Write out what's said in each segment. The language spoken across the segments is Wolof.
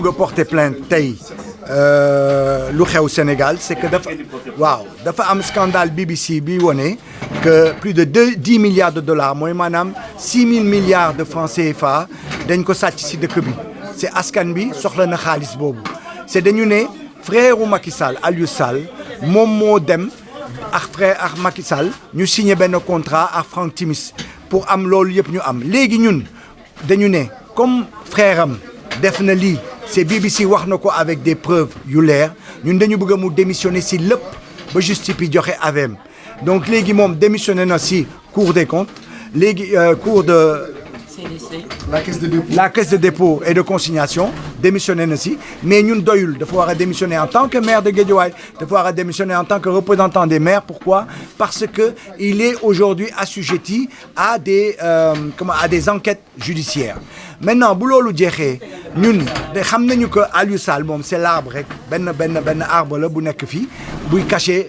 bëgg a porter plainte tey lu xew Sénégal c'est que dafa am scandale BBC bi wone que plus de 10 milliards de dollars mooy maanaam 6 000 milliards de francs CFA dañ ko sàcc ci dëkk bi c'est askan bi soxla na xaalis boobu c'est dañu ne frère u Macky Sall Aliou Sall moom moo dem ak Macky Sall ñu signé benn contrat ak Franck Timis pour am loolu yëpp ñu am léegi ñun dañu ne comme frère am def na lii c'est BBC wax na ko avec des preuves yu leer ñun dañu bëgg mu démissionner si lépp ba justice bi joxe avem donc léegi moom démissionné na si Cour des comptes léegi cour de la caisse de dépôt et de consignation démissionné na si mais ñun doyul dafa war a démissionner en tant que maire de Guédiawaye dafa war a démissionner en tant que représentant des maires pourquoi parce que il est aujourd'hui assujetti à des enquêtes judiciaires maintenant bu loolu jeexee ñun de xam nañu que Aliou Sall moom c'est l'arbre rek benn arbre la bu nekk fii buy cacher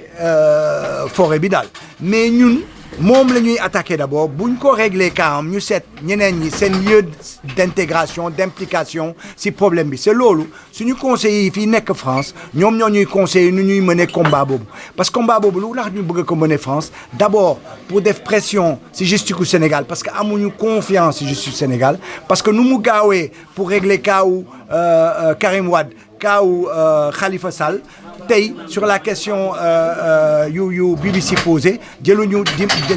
forêt bi daal mais ñun moom la ñuy attaquer d'abord buñ ko régler kaam ñu seet ñeneen ñi seen lieu d'intégration d'implication si problème bi c'est loolu suñu conseillers yi fii nekk France ñoom ñoo ñuy conseiller nu ñuy mener combat boobu parce que combat boobu lu tax ñu bëgg ko mener France d'abord pour def pression si justice u Sénégal parce que amuñu confiance si justice Sénégal parce que nu mu gaawee pour régler kaawu Karim Wade kaawu Khalifa Sall tey sur la question yu BBC posé jëluñu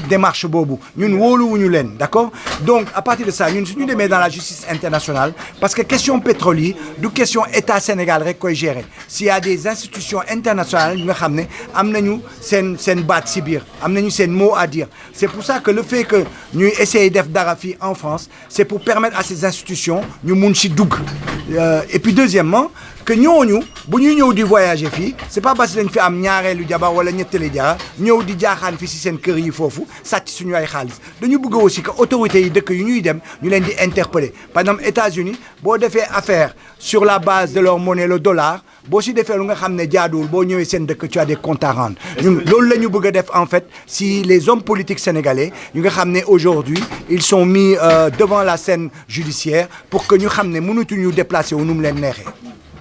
démarche boobu ñun wóoluwuñu leen d'accord donc à partir de ça ñun suñu demee dans la justice internationale parce que question pétrole yi du question état Sénégal rek koy gérer s'il y a des institutions internationales yu nga xam ne am nañu seen baat si biir am nañu seen mot à dire c'est pour ça que le fait que ñuy essayer def dara fii en France c'est pour permettre à ces institutions ñu mun si dugg et puis deuxièmement que ñooñu bu ñuy ñëw di voyager fii c'est pas parce que dañ fi am ñaareelu jabar wala ñetteelu jabar ñëw di jaaxaan fi si seen kër yi foofu sàcc suñu ay xaalis dañu bëgg aussi que autorités yi dëkk yu ñuy dem ñu leen di interpeller par exemple États-Unis boo defee affaire sur la base de leur monnaie le dollar boo si defee lu nga xam ne jaaduwul boo ñëwee seen dëkk tu as des comptes à rendre ñun loolu la ñu bëgg a def en fait si les hommes politiques sénégalais ñu nga xam ne aujourd'hui ils sont mis devant la scène judiciaire pour que ñu xam ne mënatuñu déplacer wu nu mu leen neexee.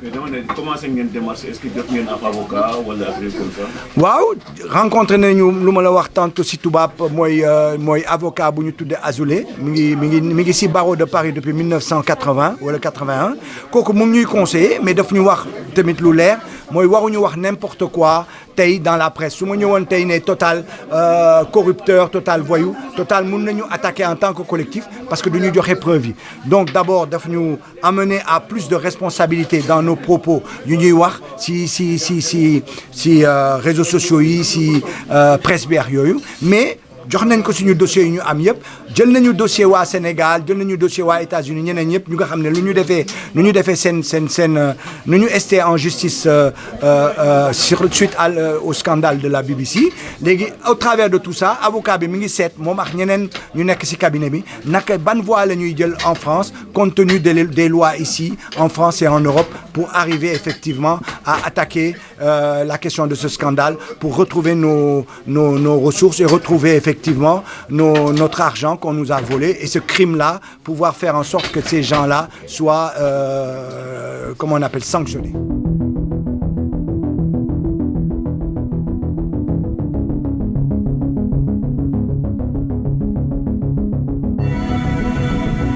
mais dama ne commencé ngeen démarche est-ce que jot ngeen ab avocat wala affaire comme ça. waaw rencontré nañu lu ma la wax tantôt si tubaab mooy avocat bu ñu tuddee Azoulay mi ngi si barreau de Paris depuis 1980 wala 81 kooku mu ngi ñuy conseiller mais daf ñu wax tamit lu leer mooy waruñu wax n'importe quoi tey dans la presse su ma ñëwoon tey ne Total corrupteur Total voyou Total mun nañu attaquer en tant que collectif parce que du ñu joxe preuve yi donc d'abord daf ñu amener à plus de responsabilité dans nos propos yu ñuy wax si réseaux sociaux yi si presse bi ak yooyu mais jox nañ ko suñu dossiers yi ñu am yëpp jël nañu dossier waa Sénégal jël nañu dossier waa États-Unis ñeneen ñëpp ñu nga xam ne nu ñu defee seen nu ñu esté en justice suite au scandale de la BBC léegi au travers de tout ça avocat bi mi ngi seet moom ak ñeneen ñu nekk ci cabinet bi naka ban voie la ñuy jël en France compte tenu des lois ici en France et en Europe pour arriver effectivement à attaquer la question de ce scandale pour retrouver nos ressources et retrouver effectivement notre argent qu'on nous a volé et ce crime-là, pouvoir faire en sorte que ces gens-là soient, comment on appelle, sanctionnés.